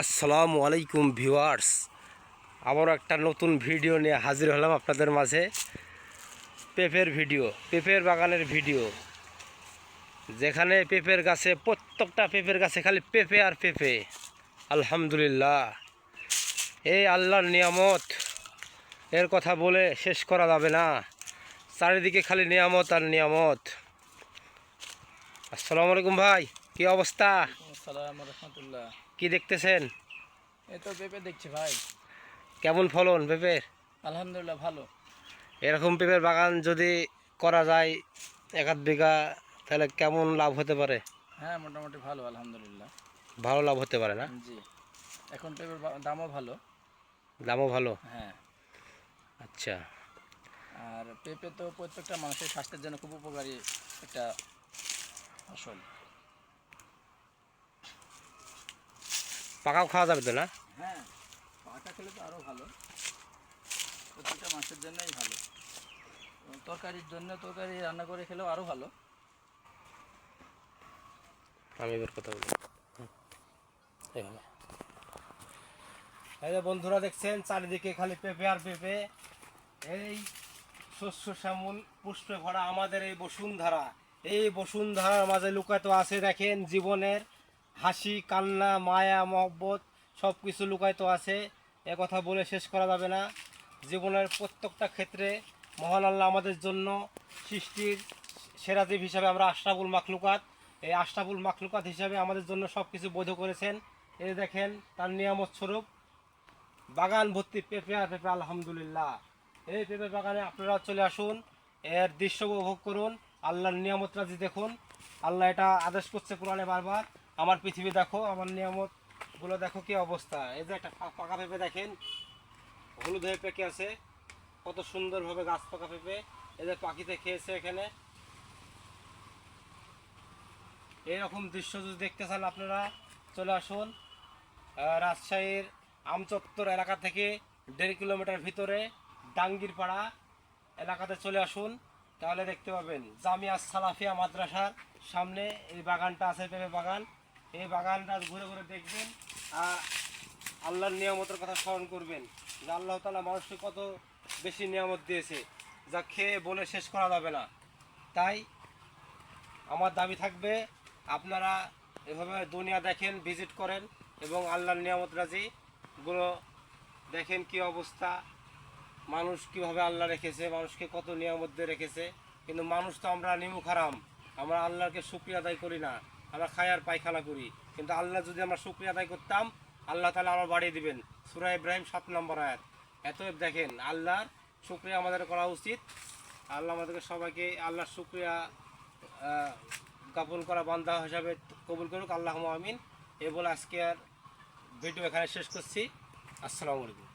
আসসালামু আলাইকুম ভিউয়ার্স, আবারও একটা নতুন ভিডিও নিয়ে হাজির হলাম আপনাদের মাঝে। পেঁপের ভিডিও, পেঁপের বাগানের ভিডিও, যেখানে পেঁপের গাছে, প্রত্যেকটা পেঁপের গাছে খালি পেঁপে আর পেঁপে। আলহামদুলিল্লাহ, এই আল্লাহর নিয়ামত, এর কথা বলে শেষ করা যাবে না। চারিদিকে খালি নিয়ামত আর নিয়ামত। আসসালামু আলাইকুম ভাই, কি অবস্থা? আসসালামু রাহমাতুল্লাহ। কি দেখতেছেন? এই তো পেঁপে দেখছি ভাই। কেমন ফলন পেঁপের? আলহামদুলিল্লাহ ভালো। এরকম পেঁপের বাগান যদি করা যায় এক আধ বিঘা, তাহলে কেমন লাভ হতে পারে? হ্যাঁ, মোটামুটি ভালো আলহামদুলিল্লাহ। ভালো লাভ হতে পারে না? জি, এখন পেঁপের দামও ভালো। দামও ভালো। হ্যাঁ, আচ্ছা, আর পেঁপে তো প্রত্যেকটা মানুষের স্বাস্থ্যের জন্য খুব উপকারী একটা ফসল। পাকাও খাওয়া যাবে তো না? হ্যাঁ, পাকা খেলে তো আরও ভালো, প্রত্যেকটা মানুষের জন্যই ভালো। এবং তরকারি রান্না করে খেলেও আরও ভালো। আমি এবার কথা বলি। এইভাবে। এই যে বন্ধুরা দেখছেন, চারিদিকে খালি পেঁপে আর পেঁপে। এই শস্য শ্যামল পুষ্পে ভরা আমাদের এই বসুন্ধরা, এই বসুন্ধরার মাঝে লুকায়িত আছে দেখেন জীবনের হাসি, কান্না, মায়া, মহব্বত, সব কিছু লুকায়িত আছে। এ কথা বলে শেষ করা যাবে না। জীবনের প্রত্যেকটা ক্ষেত্রে মহান আল্লাহ আমাদের জন্য সৃষ্টির সেরা জীব হিসাবে আমরা আশরাফুল মাখলুকাত, এই আশরাফুল মাখলুকাত হিসাবে আমাদের জন্য সব কিছু বৈধ করেছেন। এই দেখেন তার নিয়ামত স্বরূপ বাগান ভর্তি পেঁপে আর পেঁপে। আলহামদুলিল্লাহ, এই পেঁপে বাগানে আপনারা চলে আসুন, এর দৃশ্য উপভোগ করুন, আল্লাহর নিয়ামত রাজি দেখুন। আল্লাহ এটা আদেশ করছে কোরআনে বারবার, আমার পৃথিবী দেখো, আমার নিয়ামতগুলো দেখো কি অবস্থা। এই যে একটা পাকা পেঁপে দেখেন, হলুদ হয়ে পেকে আছে, কত সুন্দরভাবে গাছ পাকা পেঁপে। এই যে পাখিতে খেয়েছে এখানে। এইরকম দৃশ্য যদি দেখতে চান আপনারা চলে আসুন রাজশাহীর আমচত্বর এলাকা থেকে 1.5 কিলোমিটার ভিতরে ডাঙ্গির পাড়া এলাকাতে চলে আসুন, তাহলে দেখতে পাবেন জামিয়া সালাফিয়া মাদ্রাসার সামনে এই বাগানটা আছে, পেঁপে বাগান। এই বাগানটা ঘুরে ঘুরে দেখবেন আর আল্লাহর নিয়ামতের কথা স্মরণ করবেন যে আল্লাহ তাআলা মানুষকে কত বেশি নিয়ামত দিয়েছে, যা খেয়ে বলে শেষ করা যাবে না। তাই আমার দাবি থাকবে, আপনারা এভাবে দুনিয়া দেখেন, ভিজিট করেন এবং আল্লাহর নিয়ামত রাজিগুলো দেখেন কি অবস্থা। মানুষ কিভাবে আল্লাহ রেখেছে, মানুষকে কত নিয়ামত দিয়ে রেখেছে। কিন্তু মানুষ তো আমরা নিমুখ হারাম, আমরা আল্লাহকে শুকরিয়া আদায় করি না, আমরা খাই আর পায়খানা করি। কিন্তু আল্লাহ যদি আমরা শুকরিয়া আদায় করতাম, আল্লাহ তাআলা আরও বাড়িয়ে দিবেন। সূরা ইব্রাহিম 7 নম্বর আয়াত। এতএব দেখেন আল্লাহর শুকরিয়া আমাদের করা উচিত। আল্লাহ আমাদেরকে সবাইকে আল্লাহর শুকরিয়া জ্ঞাপন করা বান্দা হিসাবে কবুল করুক, আল্লাহুম্মা আমিন। এ বলে আজকে আর ভিডিও এখানে শেষ করছি। আসসালামু আলাইকুম।